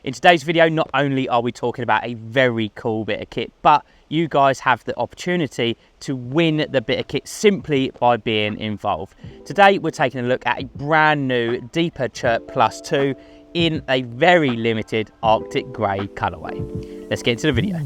In today's video, not only are we talking about a very cool bit of kit, but you guys have the opportunity to win the bit of kit simply by being involved. Today, we're taking a look at a brand new Deeper Chirp +2 in a very limited Arctic Grey colourway. Let's get into the video.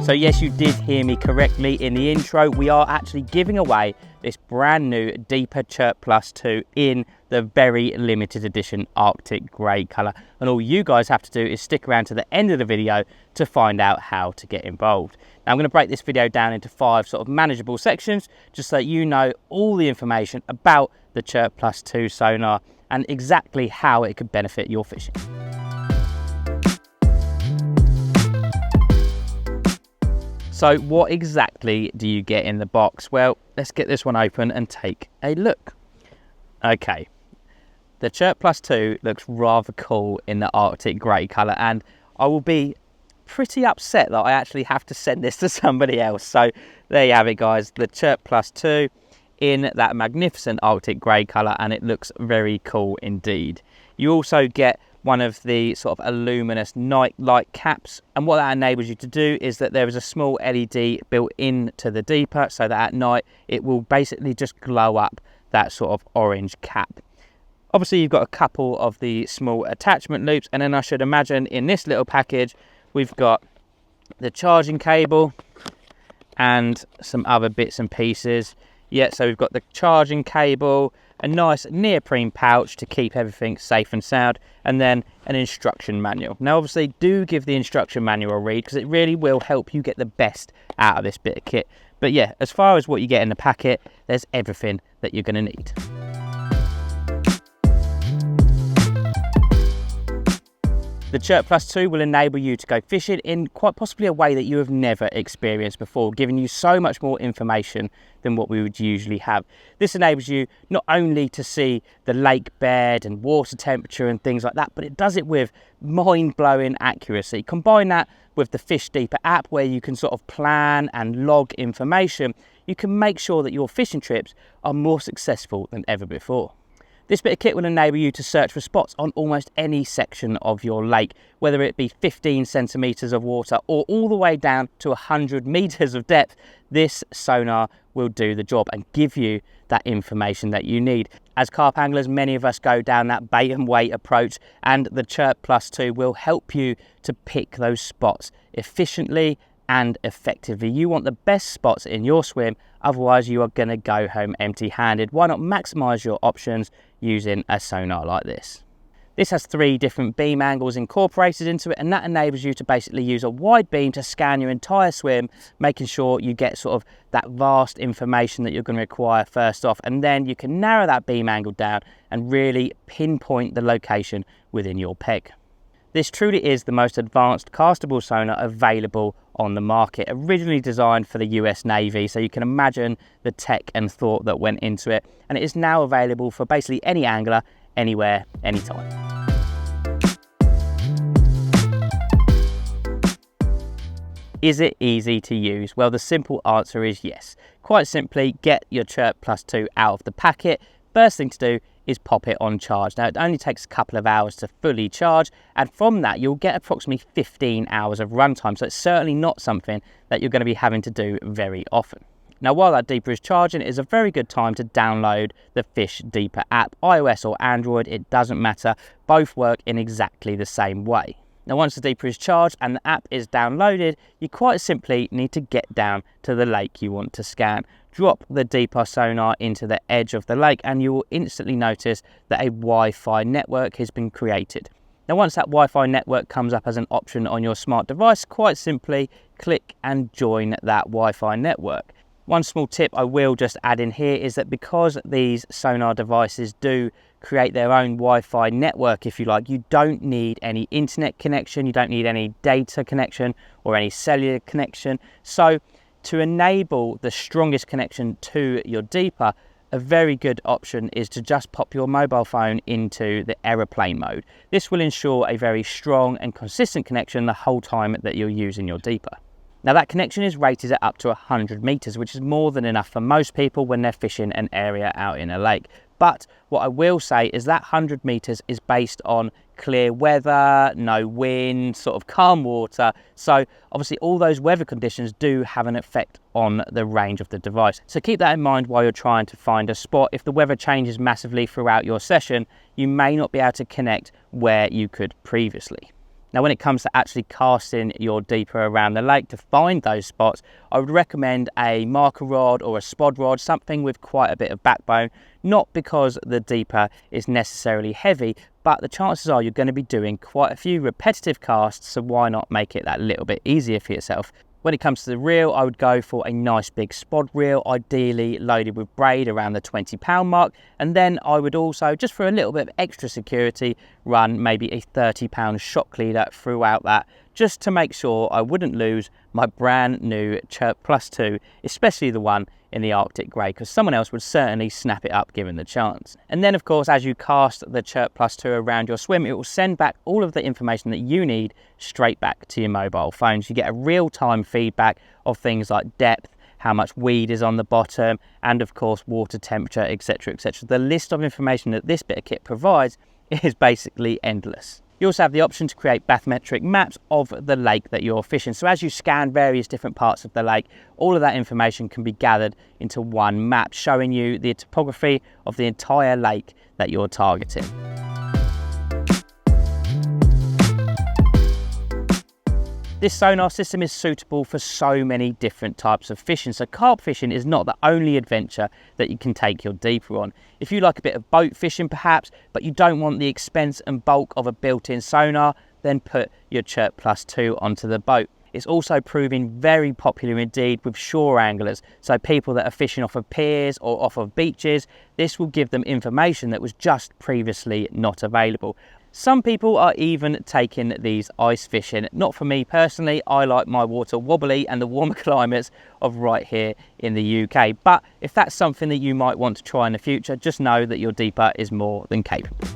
So yes, you did hear me correctly in the intro. We are actually giving away this brand new Deeper Chirp +2 in the very limited edition Arctic Grey colour. And all you guys have to do is stick around to the end of the video to find out how to get involved. Now I'm going to break this video down into 5 sort of manageable sections, just so that you know all the information about the Chirp +2 sonar and exactly how it could benefit your fishing. So what exactly do you get in the box? Well, let's get this one open and take a look. Okay, the Chirp +2 looks rather cool in the Arctic Grey colour, and I will be pretty upset that I actually have to send this to somebody else. So there you have it, guys, the Chirp +2 in that magnificent Arctic Grey colour, and it looks very cool indeed. You also get one of the sort of luminous night light caps, and what that enables you to do is that there is a small LED built into the Deeper, so that at night it will basically just glow up that sort of orange cap. Obviously you've got a couple of the small attachment loops, and then I should imagine in this little package we've got the charging cable and some other bits and pieces. Yeah, so we've got the charging cable, a nice neoprene pouch to keep everything safe and sound, and then an instruction manual. Now obviously do give the instruction manual a read, because it really will help you get the best out of this bit of kit. But yeah, as far as what you get in the packet, there's everything that you're going to need. The Chirp +2 will enable you to go fishing in quite possibly a way that you have never experienced before, giving you so much more information than what we would usually have. This enables you not only to see the lake bed and water temperature and things like that, but it does it with mind-blowing accuracy. Combine that with the Fish Deeper app, where you can sort of plan and log information. You can make sure that your fishing trips are more successful than ever before. This bit of kit will enable you to search for spots on almost any section of your lake, whether it be 15 centimetres of water or all the way down to 100 metres of depth. This sonar will do the job and give you that information that you need. As carp anglers, many of us go down that bait and weight approach, and the Chirp +2 will help you to pick those spots efficiently and effectively. You want the best spots in your swim, otherwise you are going to go home empty-handed. Why not maximise your options using a sonar like this? This has 3 different beam angles incorporated into it, and that enables you to basically use a wide beam to scan your entire swim, making sure you get sort of that vast information that you're going to require first off, and then you can narrow that beam angle down and really pinpoint the location within your peg. This truly is the most advanced castable sonar available on the market, originally designed for the US Navy, so you can imagine the tech and thought that went into it, and it is now available for basically any angler, anywhere, anytime. Is it easy to use? Well, the simple answer is yes. Quite simply, get your Chirp +2 out of the packet. First thing to do is pop it on charge. Now it only takes a couple of hours to fully charge, and from that you'll get approximately 15 hours of runtime, so it's certainly not something that you're going to be having to do very often. Now while that Deeper is charging, it is a very good time to download the Fish Deeper app, iOS or Android, it doesn't matter, both work in exactly the same way. Now once the Deeper is charged and the app is downloaded, you quite simply need to get down to the lake you want to scan. Drop the Deeper sonar into the edge of the lake, and you will instantly notice that a Wi-Fi network has been created. Now once that Wi-Fi network comes up as an option on your smart device, quite simply click and join that Wi-Fi network. One small tip I will just add in here is that because these sonar devices do create their own Wi-Fi network, if you like, you don't need any internet connection, you don't need any data connection or any cellular connection. So to enable the strongest connection to your Deeper, a very good option is to just pop your mobile phone into the aeroplane mode. This will ensure a very strong and consistent connection the whole time that you're using your Deeper. Now that connection is rated at up to 100 meters, which is more than enough for most people when they're fishing an area out in a lake. But what I will say is that 100 meters is based on clear weather, no wind, sort of calm water. So obviously all those weather conditions do have an effect on the range of the device. So keep that in mind while you're trying to find a spot. If the weather changes massively throughout your session, you may not be able to connect where you could previously. Now, when it comes to actually casting your Deeper around the lake to find those spots, I would recommend a marker rod or a spod rod, something with quite a bit of backbone, not because the Deeper is necessarily heavy, but the chances are you're going to be doing quite a few repetitive casts, so why not make it that little bit easier for yourself? When it comes to the reel, I would go for a nice big spod reel, ideally loaded with braid around the 20-pound mark. And then I would also, just for a little bit of extra security, run maybe a 30-pound shock leader throughout that, just to make sure I wouldn't lose my brand new Chirp+2, especially the one in the Arctic grey, because someone else would certainly snap it up given the chance. And then of course, as you cast the Chirp+2 around your swim, it will send back all of the information that you need straight back to your mobile phones. You get a real-time feedback of things like depth, how much weed is on the bottom, and of course water temperature, etc, etc. The list of information that this bit of kit provides is basically endless. You also have the option to create bathymetric maps of the lake that you're fishing. So as you scan various different parts of the lake, all of that information can be gathered into one map, showing you the topography of the entire lake that you're targeting. This sonar system is suitable for so many different types of fishing. So carp fishing is not the only adventure that you can take your Deeper on. If you like a bit of boat fishing perhaps, but you don't want the expense and bulk of a built-in sonar, then put your Chirp+2 onto the boat. It's also proving very popular indeed with shore anglers. So people that are fishing off of piers or off of beaches, this will give them information that was just previously not available. Some people are even taking these ice fishing. Not for me personally, I like my water wobbly and the warmer climates of right here in the UK. But if that's something that you might want to try in the future, just know that your Deeper is more than capable.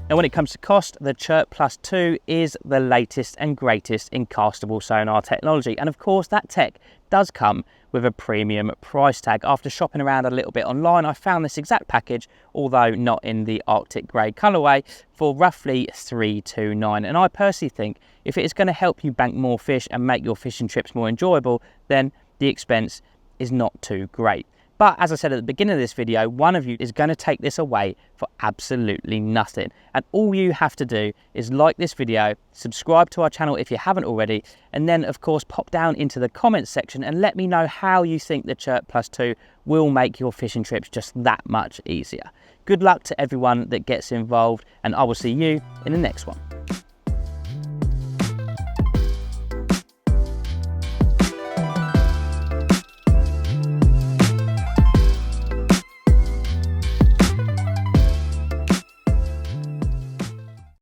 Now when it comes to cost, the Chirp+2 is the latest and greatest in castable sonar technology. And of course that tech does come with a premium price tag. After shopping around a little bit online, I found this exact package, although not in the Arctic grey colourway, for roughly $329. And I personally think if it is going to help you bank more fish and make your fishing trips more enjoyable, then the expense is not too great. But as I said at the beginning of this video, one of you is going to take this away for absolutely nothing. And all you have to do is like this video, subscribe to our channel if you haven't already, and then of course pop down into the comments section and let me know how you think the Chirp+2 will make your fishing trips just that much easier. Good luck to everyone that gets involved, and I will see you in the next one.